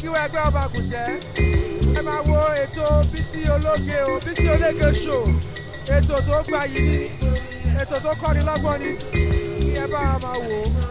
kí wọ́n ẹgbẹ́ ọba kò jẹ́ ẹ máa wo ètò Bisi ológe o Bisi ológe show ètò tó gbayì ni ètò tó kọ́ni lọ́gbọ́n ni kí ẹ bá wa máa wò ó.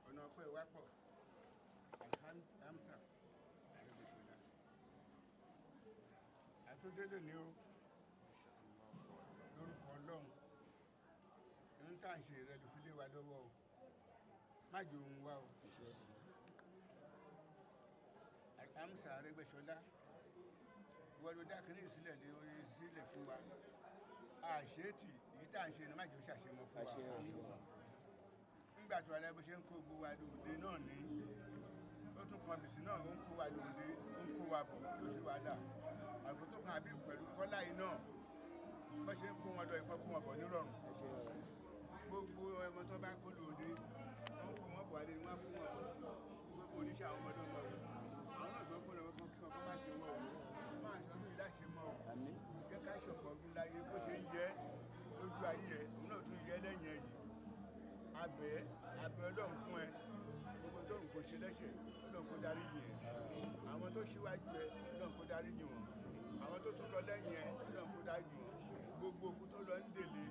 ọ̀nà ọ̀pẹ ìwápọ̀ alhamsa àrẹ́gbẹ̀ṣọ́lá àtúndélé ni ó lórúkọ ọlọ́run ní tá à ń ṣe rẹ̀ ló fi lé wa lọ́wọ́ o má jẹ́ ohun wá o alhamsa àrẹ́gbẹ̀ṣọ́lá wọ́n ló dákìrí ìsílẹ̀ lé orí sílẹ̀ fún wa àṣetì èyí tá à ń ṣe ni má jẹ́ ó ṣàṣemọ fún wa nígbà tó alẹ́ bó ṣe ń kó gbogbo wa lóde náà ní ó tún kan Bìsí náà ó ń kó wa lóde ó ń kó wa bọ̀ tí ó sì wá dà àgbo tó kan àbí pẹ̀lú kọ́lá yìí náà bó ṣe ń kó wọn lọ ìfọ́ kó wọn bọ̀ nírọ̀rùn gbogbo ọmọ tó bá kó lóde ó ń kó wọn bọ̀ wálé ni wọ́n á kó wọn bọ̀ gbogbo oníṣẹ́ àwọn ọmọdé wọn àwọn náà tó kó lọ kó kí wọn kó má ṣe wọn o máa ṣọdún yìí láṣẹ mọ́ o jẹ́ ká ṣọ̀pọ̀ ọdún láyé bó ṣe ń yẹ lójú ayé ẹ̀ òun náà tún yẹ lẹ́yìn ẹ̀yìn abẹ́ Ọlọ́run fún ẹ gbogbo tó ń kó ṣe lẹ́ṣẹ̀ Ọlọ́run kó dárí jì ẹ́ àwọn tó ṣíwájú ẹ Ọlọ́run kó dárí jì wọ́n àwọn tó tún lọ lẹ́yìn ẹ Ọlọ́run kó dárí jì wọ́n gbogbo òkú tó lọ ń dèlè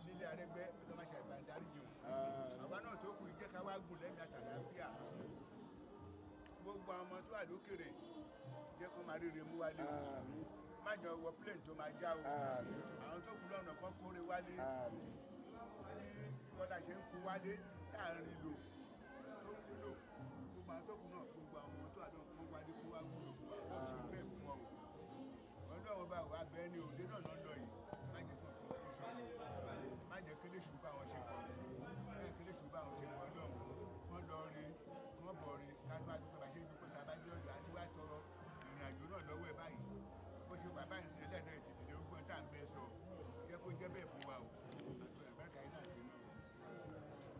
nílé Arẹ́gbẹ́ Ọlọ́run máa ṣàgbà dárí jì wọ́n àwa náà tó kù jẹ́ ká wá gùn lẹ́mìí àtàlàáfíà gbogbo àwọn ọmọ tó wà lókèrè jẹ́ kó máa ríre mú wálé o má jọ wọ plane tó máa já o àwọn tó kù lọ́nà kan kórè wálé kọ́dà ṣe ń kó wálé láàrin lò tó ń wúlò gbogbo àwọn tó kù náà gbogbo àwọn ọmọ tó àdó kó wálé kó wá wúlò fún wa wọ́n ṣe bẹ́ẹ̀ fún wọn o ọdún àwọn bá wà bẹ́ẹ̀ ni òde náà lọ yìí má jẹ́ kí wọ́n kó sọ́ọ́ má jẹ́ kílé ṣù bá wọn ṣe pọ̀ bẹ́ẹ̀ kílé ṣù bá wọn ṣe pọ̀ lọ́hùn kán lọ rí kán bọ̀ rí kájú àdúgbò bá ṣe ń dúpọ̀ tá a bá dé ọ̀dọ̀ àti wá tọrọ ìrìn àjò náà lọ́wọ́ ẹ̀ báyìí bó ṣe wà báyìí sí ẹlẹ́dẹ̀ ti dìde gbọ́n tá à ń bẹ́ sọ jẹ́ kó jẹ́ bẹ́ẹ̀ fún wa o àti àbáríkà yìí náà ti náà.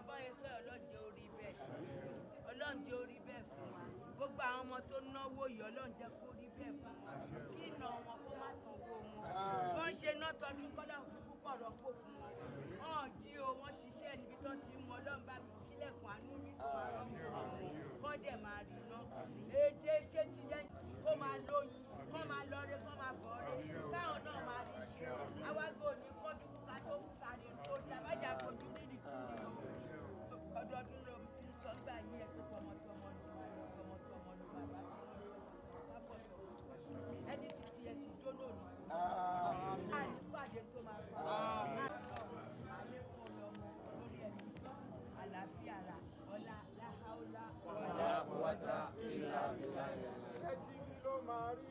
bọ́yẹ sọ ọlọ́dẹ orí bẹ́ẹ̀ ọlọ́dẹ orí bẹ́ẹ̀ fún wa gbogbo àwọn ọmọ tó náwó yìí ọlọ́dẹ kó rí bẹ́ẹ̀ fún wa kí iná wọn kó má tán owó wọn wọ́n ṣe náà tọdún kọ́lá fún púpọ̀ rọ́pò fún wọn wọ́n jí o wọ́n ṣiṣẹ́ níbi tó ti mú ọlọ́run bá mi kílẹ̀kùn àánú mi tó máa rọ́pò fún wọn kọ́ dẹ̀ máa rí iná èdè ṣé ti yẹ kó máa lóyin kó máa lọ́re kó máa bọ̀ọ́rẹ́ káwọn náà máa rí ṣe awágbó ní kọ́dún ká tó sáré tó dá májà fojú rírì kúrì ọdọọdún ló ti ń sọ gbà yí ẹ pé tọmọtọmọ ló wà lọ tọmọtọmọ ló wà láti ẹni títí ẹ ti dó lónìí àìpàdé tó máa pa àlékún ọlọmọ lórí ẹni àlàáfíà ra ọlá láhàólá ọlá wàtá ìlà ìlà ẹ ti rí ló máa rí.